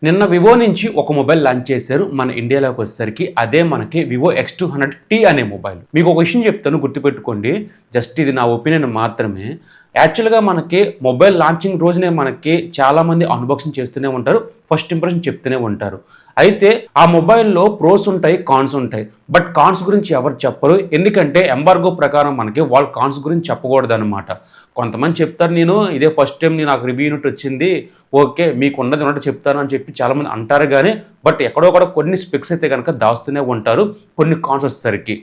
నిన్న వివో నుంచి ఒక మొబైల్ లాంచ్ చేశారు మన ఇండియాలోకి వచ్చేసరికి. అదే మనకి వివో X200T అనే మొబైల్. మీకు ఒక విషయం చెప్తాను, గుర్తుపెట్టుకోండి. జస్ట్ ఇది నా ఒపీనియన్ మాత్రమే. యాక్చువల్గా మనకి మొబైల్ లాంచింగ్ రోజునే మనకి చాలామంది అన్బాక్సింగ్ చేస్తూనే ఉంటారు, ఫస్ట్ ఇంప్రెషన్ చెప్తూనే ఉంటారు. అయితే ఆ మొబైల్లో ప్రోస్ ఉంటాయి, కాన్స్ ఉంటాయి. బట్ కాన్స్ గురించి ఎవరు చెప్పరు, ఎందుకంటే ఎంబార్గో ప్రకారం మనకి వాళ్ళు కాన్స్ గురించి చెప్పకూడదు అనమాట. కొంతమంది చెప్తారు, నేను ఇదే ఫస్ట్ టైం నాకు రివ్యూ యూనిట్ వచ్చింది, ఓకే మీకు ఉన్నది ఉన్నట్టు చెప్తాను అని చెప్పి చాలామంది అంటారు. కానీ బట్ ఎక్కడో కూడా కొన్ని స్పెక్స్ అయితే కనుక దాస్తూనే ఉంటారు కొన్ని కాన్స్ వచ్చేసరికి.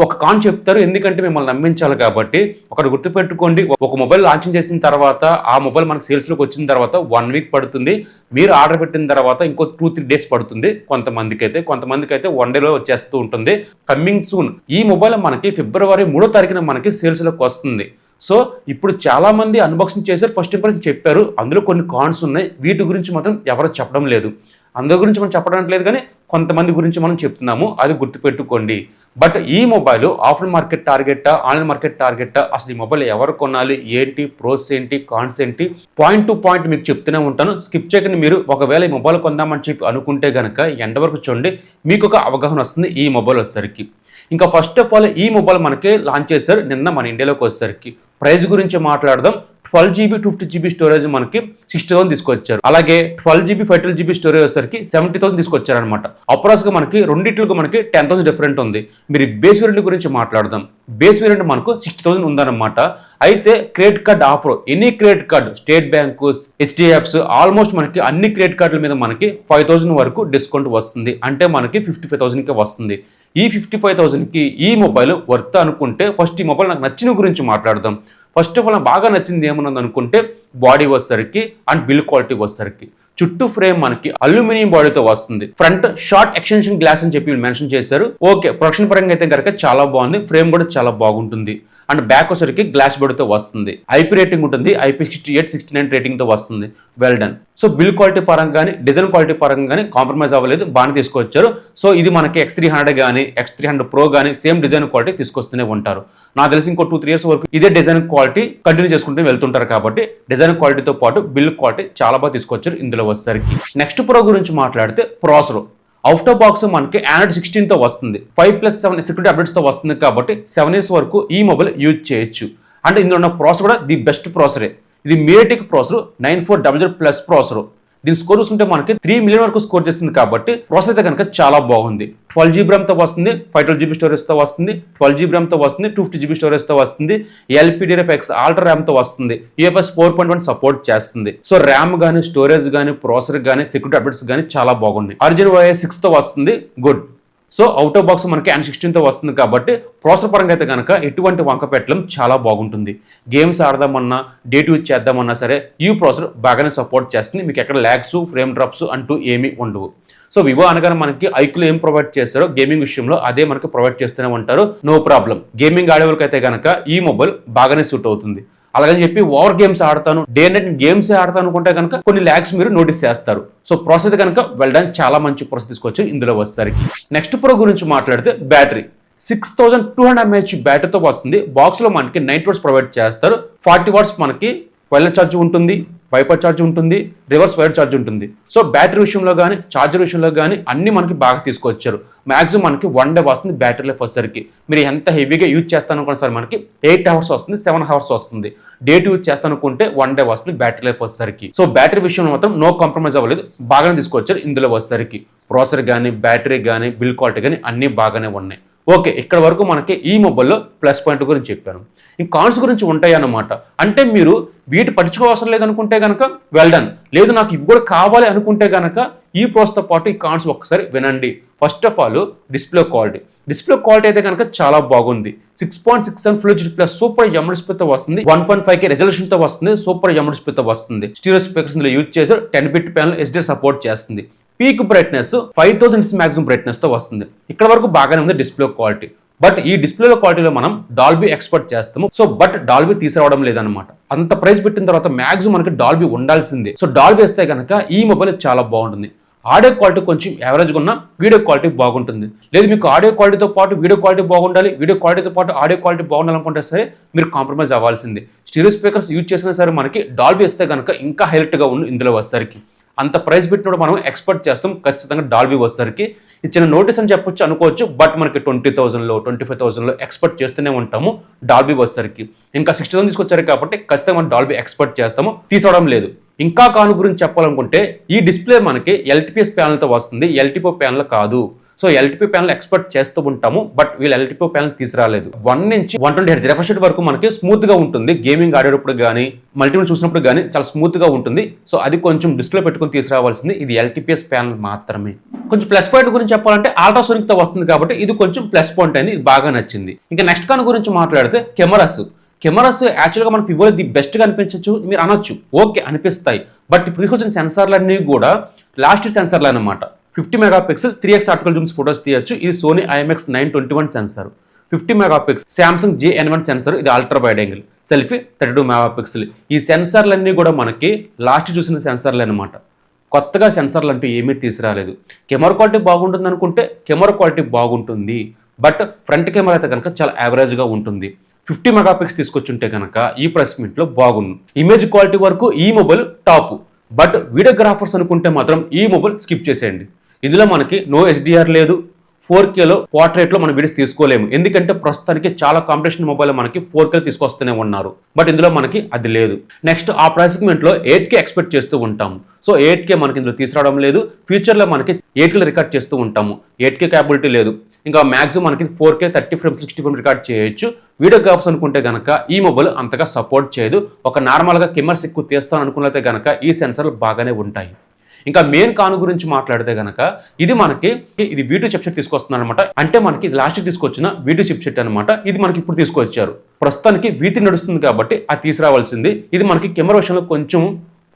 ఒక కాన్ చెప్తారు, ఎందుకంటే మిమ్మల్ని నమ్మించాలి కాబట్టి. ఒకటి గుర్తుపెట్టుకోండి, ఒక మొబైల్ లాంచింగ్ చేసిన తర్వాత ఆ మొబైల్ మనకి సేల్స్లోకి వచ్చిన తర్వాత 1 వీక్ పడుతుంది. మీరు ఆర్డర్ పెట్టిన తర్వాత ఇంకో 2-3 డేస్ పడుతుంది కొంతమందికి అయితే 1 డేలో వచ్చేస్తూ ఉంటుంది. Coming soon. ఈ మొబైల్ మనకి ఫిబ్రవరి 3వ తారీఖున మనకి సేల్స్లోకి వస్తుంది. సో ఇప్పుడు చాలామంది అన్బాక్సింగ్ చేశారు, ఫస్ట్ ఇంప్రెషన్ చెప్పారు. అందులో కొన్ని కాన్స్ ఉన్నాయి, వీటి గురించి మాత్రం ఎవరు చెప్పడం లేదు. అందరి గురించి మనం చెప్పడం లేదు, కానీ కొంతమంది గురించి మనం చెప్తున్నాము, అది గుర్తుపెట్టుకోండి. బట్ ఈ మొబైల్ ఆఫ్లైన్ మార్కెట్ టార్గెట్టా, ఆన్లైన్ మార్కెట్ టార్గెట్టా, అసలు ఈ మొబైల్ ఎవరు కొనాలి, ఏంటి ప్రోస్ ఏంటి, కాన్స్ ఏంటి, పాయింట్ టు పాయింట్ మీకు చెప్తూనే ఉంటాను. స్కిప్ చేయకండి. మీరు ఒకవేళ ఈ మొబైల్ కొందామని చెప్పి అనుకుంటే కనుక ఎండ్ వరకు చూడండి, మీకు ఒక అవగాహన వస్తుంది ఈ మొబైల్ వచ్చేసరికి. ఇంకా ఫస్ట్ ఆఫ్ ఆల్ ఈ మొబైల్ మనకి లాంచ్ చేశారు నిన్న మన ఇండియాలోకి వచ్చేసరికి. ప్రైస్ గురించి మాట్లాడదాం. 12GB 250GB స్టోరేజ్ మనకి 60,000 తీసుకొచ్చారు. అలాగే 12GB 512GB స్టోరేజ్ వచ్చేసరికి 70,000 తీసుకొచ్చారు అనమాట. అప్రాక్స్గా మనకి రెండింటికి మనకి 10,000 డిఫరెంట్ ఉంది. మీరు బేస్ వేరియంట్ గురించి మాట్లాడదాం. బేస్ వేరియంట్ మనకు 60,000 ఉందన్నమాట. అయితే credit card offer, any credit card, state bank, HDFs, almost మనకి అన్ని క్రెడిట్ కార్డుల మీద మనకి 5,000 వరకు డిస్కౌంట్ వస్తుంది. అంటే మనకి 55,000కి వస్తుంది. ఈ 55,000కి ఈ మొబైల్ వర్త్ అనుకుంటే ఫస్ట్ ఈ మొబైల్ నాకు నచ్చిన గురించి మాట్లాడదాం. ఫస్ట్ ఆఫ్ ఆల్ నాకు బాగా నచ్చింది ఏమన్నది అనుకుంటే బాడీ వచ్చేసరికి అండ్ బిల్డ్ క్వాలిటీ వచ్చేసరికి. చుట్టూ ఫ్రేమ్ మనకి అల్యూమినియం బాడీతో వస్తుంది. ఫ్రంట్ షార్ట్ ఎక్స్టెన్షన్ గ్లాస్ అని చెప్పి మెన్షన్ చేశారు. ఓకే, ప్రొడక్షన్ పరంగా అయితే కనుక చాలా బాగుంది, ఫ్రేమ్ కూడా చాలా బాగుంటుంది. అండ్ బ్యాక్ వచ్చరికి గ్లాస్ బోర్డ్తో వస్తుంది. IP రేటింగ్ ఉంటుంది, IP68, 69 రేటింగ్తో వస్తుంది. Well done. So build quality పరంగా కానీ డిజైన్ క్వాలిటీ పరంగా కానీ కాంప్రమైజ్ అవ్వలేదు, బాగానే తీసుకొచ్చారు. సో ఇది మనకి X300 కానీ X300 Pro కానీ సేమ్ డిజైన్ క్వాలిటీ తీసుకొస్తూనే ఉంటారు. నాకు తెలిసి ఇంకో 2-3 ఇయర్స్ వరకు ఇదే డిజైన్ క్వాలిటీ కంటిన్యూ చేసుకుంటూ వెళ్తుంటారు. కాబట్టి డిజైన్ క్వాలిటీతో పాటు బిల్డ్ క్వాలిటీ చాలా బాగా తీసుకొచ్చారు ఇందులో వచ్చేసరికి. నెక్స్ట్ ప్రో గురించి మాట్లాడితే ప్రాసెసర్ అవుట్ ఆఫ్ బాక్స్ మనకి Android 16తో వస్తుంది. 5+7 సెక్యూరిటీ అప్డేట్స్తో వస్తుంది. కాబట్టి 7 ఇయర్స్ వరకు ఈ మొబైల్ యూజ్ చేయొచ్చు. అంటే ఇందులో ఉన్న ప్రాసెసర్ కూడా ది బెస్ట్ ప్రాసెసరే. ఇది MediaTek ప్రాసెసర్ 9400+ ప్రాసెసర్. దీని స్కోర్ చూసుకుంటే మనకి 3 మిలియన్ వరకు స్కోర్ చేస్తుంది. కాబట్టి ప్రాసెసర్ అయితే కనుక చాలా బాగుంది. 12GB ర్యామ్తో వస్తుంది, 512GB స్టోరేజ్తో వస్తుంది, 12GB ర్యామ్తో వస్తుంది, 250GB స్టోరేజ్తో వస్తుంది, LPDDR5X అల్ట్రా ర్యామ్తో వస్తుంది, UFS 4.1 సపోర్ట్ చేస్తుంది. సో ర్యామ్ కానీ స్టోరేజ్ కానీ ప్రాసెసర్ కానీ సెక్యూరిటీ అప్డేట్స్ కానీ చాలా బాగున్నాయి. Origin OS 6తో వస్తుంది, good. So out of box మనకి Android 16తో వస్తుంది. కాబట్టి ప్రాసెసర్ పరంగా అయితే కనుక ఎటువంటి వంక పెట్టడం చాలా బాగుంటుంది. గేమ్స్ ఆడదామన్నా, డేట్ యూజ్ చేద్దామన్నా సరే ఈ ప్రాసెసర్ బాగానే సపోర్ట్ చేస్తుంది. మీకు ఎక్కడ ల్యాగ్స్, ఫ్రేమ్ డ్రాప్స్ అంటూ ఏమీ ఉండవు. సో వివో అనగానే మనకి ఐక్యూలో ఏం ప్రొవైడ్ చేస్తారో గేమింగ్ విషయంలో అదే మనకి ప్రొవైడ్ చేస్తూనే ఉంటారు. No problem. గేమింగ్ ఆడేవాళ్ళకి అయితే కనుక ఈ మొబైల్ బాగానే సూట్ అవుతుంది. అలాగని చెప్పి ఓవర్ గేమ్స్ ఆడతాను, డే నైట్ గేమ్స్ ఆడతాను అనుకుంటే కనుక కొన్ని ల్యాగ్స్ మీరు నోటీస్ చేస్తారు. సో ప్రాసెస్ కనుక వెల్ డన్, చాలా మంచి ప్రాసెస్ తీసుకొచ్చి ఇందులో వచ్చేసరికి. నెక్స్ట్ ప్రో గురించి మాట్లాడితే బ్యాటరీ 6200 mAh బ్యాటరీతో వస్తుంది. బాక్స్లో మనకి 9 వాట్స్ ప్రొవైడ్ చేస్తారు. 40 వాట్స్ మనకి వైర్లెస్ ఛార్జ్ ఉంటుంది, వైపర్ ఛార్జ్ ఉంటుంది, రివర్స్ వైర్ ఛార్జ్ ఉంటుంది. సో బ్యాటరీ విషయంలో కానీ ఛార్జర్ విషయంలో కానీ అన్ని మనకి బాగా తీసుకొచ్చారు. మాక్సిమం మనకి 1 డే వస్తుంది బ్యాటరీ లైఫ్ వచ్చేసరికి. మీరు ఎంత హెవీగా యూజ్ చేస్తాను అనుకున్నా సరే మనకి 8 అవర్స్ వస్తుంది, 7 అవర్స్ వస్తుంది. డేట్ యూజ్ చేస్తాను అనుకుంటే 1 డే వస్తుంది బ్యాటరీ లైఫ్ వచ్చేసరికి. సో బ్యాటరీ విషయంలో మాత్రం నో కాంప్రమైజ్ అవ్వలేదు, బాగానే తీసుకొచ్చారు ఇందులో వచ్చేసరికి. ప్రాసెసర్ కానీ బ్యాటరీ కానీ బిల్డ్ క్వాలిటీ కానీ అన్నీ బాగానే ఉన్నాయి. ఓకే, ఇక్కడ వరకు మనకి ఈ మొబైల్లో ప్లస్ పాయింట్ గురించి చెప్పాను. ఇంకా కాన్స్ గురించి ఉంటాయి అన్నమాట. అంటే మీరు వీటి పట్టించుకోవసరం లేదనుకుంటే కనుక వెల్ డన్, లేదు నాకు ఇవి కూడా కావాలి అనుకుంటే కనుక ఈ ప్రాసెస్తో పాటు ఈ కాన్స్ ఒక్కసారి వినండి. First of all display quality అయితే కనుక చాలా బాగుంది. 6.67 full HD plus super AMOLED డిస్ప్లేతో వస్తుంది. 1.5K రెజల్యూషన్తో వస్తుంది, సూపర్ ఎమ్ఎల్ డిస్ప్లేతో వస్తుంది. స్టీరియో స్పీకర్స్ ఇందులో యూజ్ చేశారు. 10-bit ప్యానల్ HDR సపోర్ట్ చేస్తుంది. పీక్ బ్రైట్నెస్ 5000 మ్యాక్సిమం బ్రైట్నెస్ తో వస్తుంది. ఇక్కడ వరకు బాగానే ఉంది డిస్ప్లే క్వాలిటీ. బట్ ఈ డిస్ప్లే క్వాలిటీలో మనం డాల్బీ ఎక్స్పెక్ట్ చేస్తాము. సో బట్ డాల్బీ తీసుకురావడం లేదనమాట. అంత ప్రైస్ పెట్టిన తర్వాత మాక్సిమం మనకి డాల్బీ ఉండాల్సిందే. సో డాల్బీ వేస్తే కనుక ఈ మొబైల్ చాలా బాగుంటుంది. ఆడియో క్వాలిటీ కొంచెం యావరేజ్గా ఉన్న వీడియో క్వాలిటీ బాగుంటుంది. లేదు మీకు ఆడియో క్వాలిటీతో పాటు వీడియో క్వాలిటీ బాగుండాలి, వీడియో క్వాలిటీతో పాటు ఆడియో క్వాలిటీ బాగుండాలనుకుంటే సరే మీరు కాంప్రమైజ్ అవ్వాల్సింది. స్టీరియో స్పీకర్స్ యూజ్ చేసినా సరే మనకి డాల్బీ వేస్తే కనుక ఇంకా హైలైట్గా ఉంది ఇందులో వచ్చేసరికి. అంత ప్రైస్ పెట్టినప్పుడు మనం ఎక్స్పెక్ట్ చేస్తాం ఖచ్చితంగా డాల్బీ వచ్చేసరికి ఇచ్చిన నోటీస్ అని చెప్పొచ్చు అనుకోవచ్చు. బట్ మనకి 20,000లో 25,000లో ఎక్స్పెక్ట్ చేస్తూనే ఉంటాము డాల్బీ వచ్చేసరికి. ఇంకా 60,000 తీసుకొచ్చారు కాబట్టి ఖచ్చితంగా మనం డాల్బీ ఎక్స్పెక్ట్ చేస్తాము, తీసుకోవడం లేదు. ఇంకా కాను గురించి చెప్పాలనుకుంటే ఈ డిస్ప్లే మనకి ఎల్టీపీఎస్ ప్యానల్తో వస్తుంది, ఎల్టీపీ ప్యానల్ కాదు. సో ఎల్టీపీ ప్యానల్ ఎక్స్పెక్ట్ చేస్తూ ఉంటాము, బట్ వీళ్ళు ఎల్టీపీ ప్యానల్ తీసుకురాలేదు. 1 నుంచి 120 Hz రిఫ్రెష్ రేట్ వరకు మనకి స్మూత్ గా ఉంటుంది. గేమింగ్ ఆడేటప్పుడు కానీ మల్టీమీడియా చూసినప్పుడు కానీ చాలా స్మూత్ గా ఉంటుంది. సో అది కొంచెం డిస్ప్లే పెట్టుకుని తీసుకురావాల్సింది. ఇది ఎల్టీపీఎస్ ప్యానల్ మాత్రమే. కొంచెం ప్లస్ పాయింట్ గురించి చెప్పాలంటే అల్ట్రాసోనిక్ తో వస్తుంది కాబట్టి ఇది కొంచెం ప్లస్ పాయింట్ అయింది, బాగా నచ్చింది. ఇంకా నెక్స్ట్ కాన్ గురించి మాట్లాడితే కెమెరాస్ యాక్చువల్గా మనకి వివోలో ది బెస్ట్గా అనిపించవచ్చు, మీరు అనొచ్చు, ఓకే అనిపిస్తాయి. బట్ ఇప్పుడు తీసుకొచ్చిన సెన్సార్లన్నీ కూడా లాస్ట్ సెన్సార్లు అనమాట. 50 megapixel 3x optical zooms photos తీయచ్చు. ఇది Sony IMX 921 sensor. 50 megapixel Samsung JN1 sensor, ఇది ultra wide angle selfie 32 megapixel. ఈ సెన్సార్లన్నీ కూడా మనకి లాస్ట్ చూసిన సెన్సార్లు అనమాట. కొత్తగా సెన్సార్లు అంటూ ఏమీ తీసుకురాలేదు. కెమెరా క్వాలిటీ బాగుంటుంది అనుకుంటే కెమెరా క్వాలిటీ బాగుంటుంది, బట్ ఫ్రంట్ కెమెరా అయితే కనుక చాలా యావరేజ్గా ఉంటుంది. 50 మెగాపిక్స్ తీసుకొచ్చుంటే కనుక ఈ ప్రైస్ లో బాగుంది. ఇమేజ్ క్వాలిటీ వరకు ఈ మొబైల్ టాప్, బట్ వీడియోగ్రాఫర్స్ అనుకుంటే మాత్రం ఈ మొబైల్ స్కిప్ చేసేయండి. ఇందులో మనకి నో HDR లేదు, 4Kలో పోర్ట్రేట్లో మనం వీడియోస్ తీసుకోలేము. ఎందుకంటే ప్రస్తుతానికి చాలా కాంపిటీషన్ మొబైల్ మనకి 4K తీసుకొస్తూనే ఉన్నారు, బట్ ఇందులో మనకి అది లేదు. నెక్స్ట్ ఆ ప్రైస్ సెగ్మెంట్లో 8K ఎక్స్పెక్ట్ చేస్తూ ఉంటాము. సో 8K మనకి ఇందులో తీసుకురావడం లేదు. ఫ్యూచర్లో మనకి 8K రికార్డ్ చేస్తూ ఉంటాము, 8K క్యాపబిలిటీ లేదు. ఇంకా మ్యాక్సిమం మనకి 4K 30 ఫ్రేమ్స్ 60 ఫ్రేమ్స్ రికార్డ్ చేయొచ్చు. వీడియోగ్రాఫర్స్ అనుకుంటే కనుక ఈ మొబైల్ అంతగా సపోర్ట్ చేయదు. ఒక నార్మల్గా కెమెరాస్ ఎక్కువ తీస్తాను అనుకున్నైతే కనుక ఈ సెన్సర్లు బాగానే ఉంటాయి. ఇంకా మెయిన్ కాను గురించి మాట్లాడితే కనుక ఇది V2 చిప్సెట్ తీసుకొస్తుంది అనమాట. అంటే మనకి ఇది లాస్ట్ తీసుకొచ్చిన V2 చిప్సెట్ అనమాట. ఇది మనకి ఇప్పుడు తీసుకొచ్చారు. ప్రస్తుతానికి V3 నడుస్తుంది కాబట్టి అది తీసుకురావాల్సింది. ఇది మనకి కెమెరా విషయంలో కొంచెం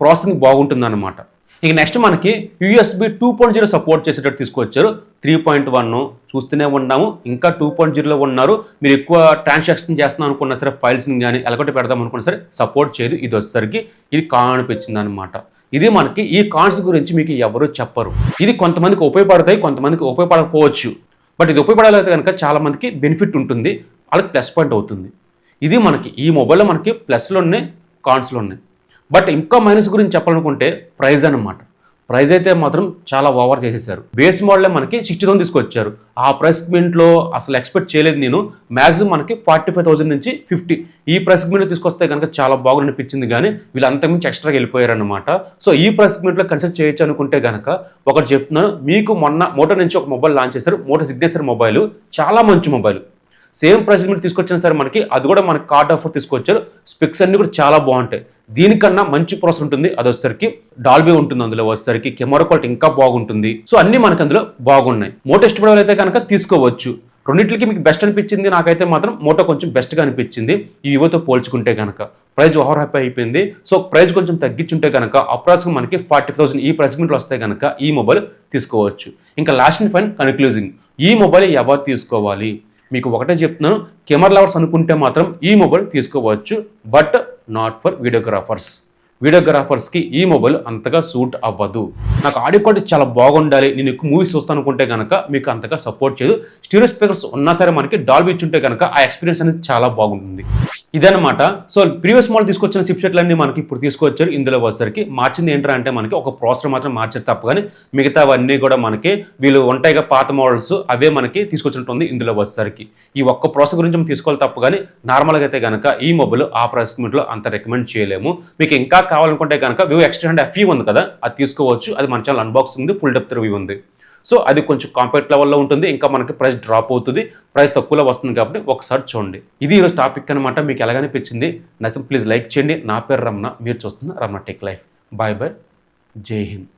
ప్రాసెసింగ్ బాగుంటుంది అనమాట. ఇక నెక్స్ట్ మనకి USB 2.0 సపోర్ట్ చేసేటట్టు తీసుకొచ్చారు. 3.1 చూస్తూనే ఉన్నాము, ఇంకా 2.0లో ఉన్నారు. మీరు ఎక్కువ ట్రాన్సాక్షన్ చేస్తున్నాం అనుకున్నా సరే, ఫైల్స్ని కానీ ఎలగొట్టి పెడదాం అనుకున్నా సరే సపోర్ట్ చేయదు. ఇది వచ్చేసరికి ఇది కాన్ అనిపించింది అనమాట. ఇది మనకి ఈ కాన్స్ గురించి మీకు ఎవరు చెప్పరు. ఇది కొంతమందికి ఉపయోగపడతాయి, కొంతమందికి ఉపయోగపడకపోవచ్చు. బట్ ఇది ఉపయోగపడాలైతే కనుక చాలా మందికి బెనిఫిట్ ఉంటుంది, వాళ్ళకి ప్లస్ పాయింట్ అవుతుంది. ఇది మనకి ఈ మొబైల్లో మనకి ప్లస్లో ఉన్నాయి, కాన్స్లో ఉన్నాయి. బట్ ఇంకా మైనస్ గురించి చెప్పాలనుకుంటే ప్రైస్ అనమాట. ప్రైస్ అయితే మాత్రం చాలా ఓవర్ చేసేసారు. బేస్ మోడలే మనకి 60,000 తీసుకొచ్చారు. ఆ ప్రైస్ సెగ్మెంట్లో అసలు ఎక్స్పెక్ట్ చేయలేదు నేను. మ్యాక్సిమం మనకి 45,000 నుంచి 50 ఈ ప్రైస్ సెగ్మెంట్లో తీసుకొస్తే కనుక చాలా బాగుంది అనిపించింది, కానీ వీళ్ళు అంతకుమించి ఎక్స్ట్రాగా వెళ్ళిపోయారనమాట. సో ఈ ప్రైస్ సెగ్మెంట్లో కన్సిడర్ చేయొచ్చు అనుకుంటే కనుక ఒకటి చెప్తున్నాను, మీకు మొన్న మోటో నుంచి ఒక మొబైల్ లాంచ్ చేశారు, మోటో సిగ్నేచర్ మొబైల్. చాలా మంచి మొబైల్, సేమ్ ప్రైస్ సెగ్మెంట్ తీసుకొచ్చినా సరే మనకి అది కూడా మనకి కార్డ్ ఆఫర్ తీసుకొచ్చారు. స్పెక్స్ అన్ని కూడా చాలా బాగుంటాయి. దీనికన్నా మంచి ప్రాసెసర్ ఉంటుంది, అది వచ్చేసరికి డాల్బీ ఉంటుంది. అందులో వచ్చేసరికి కెమెరా క్వాలిటీ ఇంకా బాగుంటుంది. సో అన్ని మనకి అందులో బాగున్నాయి. మోటో ఇష్టపడే అయితే కనుక తీసుకోవచ్చు. రెండింటికి మీకు బెస్ట్ అనిపించింది, నాకైతే మాత్రం మోటో కొంచెం బెస్ట్గా అనిపించింది ఈ వివోతో పోల్చుకుంటే కనుక. ప్రైస్ ఓవర్ హైప్ అయిపోయింది. సో ప్రైస్ కొంచెం తగ్గించుంటే కనుక అప్రాక్సిమేట్ మనకి 40,000 ఈ ప్రైస్ సెగ్మెంట్లో వస్తే కనుక ఈ మొబైల్ తీసుకోవచ్చు. ఇంకా లాస్ట్ అండ్ ఫైన్ కన్క్లూజింగ్, ఈ మొబైల్ ఎవరు తీసుకోవాలి? మీకు ఒకటే చెప్తున్నాను, కెమెరా లవర్స్ అనుకుంటే మాత్రం ఈ మొబైల్ తీసుకోవచ్చు, బట్ నాట్ ఫర్ వీడియోగ్రాఫర్స్కి ఈ మొబైల్ అంతగా సూట్ అవ్వదు. నాకు ఆడియో క్వాలిటీ చాలా బాగుండాలి, నేను ఎక్కువ మూవీస్ చూస్తాను అనుకుంటే కనుక మీకు అంతగా సపోర్ట్ చేయదు. స్టీరియో స్పీకర్స్ ఉన్నా సరే మనకి డాల్బీ ఇచ్చుంటే కనుక ఆ ఎక్స్పీరియన్స్ అనేది చాలా బాగుంటుంది. ఇదనమాట. సో ప్రీవియస్ మోడల్ తీసుకొచ్చిన చిప్సెట్లన్నీ మనకి ఇప్పుడు తీసుకొచ్చారు. ఇందులో వచ్చేసరికి మార్చింది ఏంటంటే మనకి ఒక ప్రాసెసర్ మాత్రం మార్చారు తప్ప, కానీ మిగతావన్నీ కూడా మనకి వీళ్ళు ఉంటాయిగా పాత మోడల్స్ అవే మనకి తీసుకొచ్చినట్టుంది. ఇందులో వచ్చేసరికి ఈ ఒక్క ప్రాసెసర్ గురించి మనం తీసుకోవాలి తప్ప, కానీ నార్మల్గా అయితే కనుక ఈ మొబైల్ ఆ ప్రైస్ సెగ్మెంట్లో అంత రికమెండ్ చేయలేము. మీకు ఇంకా కావాలనుకుంటే కనుక వివో X200 FE ఉంది కదా, అది తీసుకోవచ్చు. అది మన ఛానల్ అన్బాక్సింగ్ ఉంది, ఫుల్ డెప్త్ రివ్యూ ఉంది. సో అది కొంచెం కాంపాక్ట్ లెవెల్లో ఉంటుంది, ఇంకా మనకి ప్రైస్ డ్రాప్ అవుతుంది, ప్రైస్ తక్కువలో వస్తుంది కాబట్టి ఒకసారి చూడండి. ఇది ఈరోజు టాపిక్ అనమాట. మీకు ఎలాగనిపించింది నచ్చితే ప్లీజ్ లైక్ చేయండి. నా పేరు రమణ, మీరు చూస్తున్న Ramana tech life. Bye bye, జై హింద్.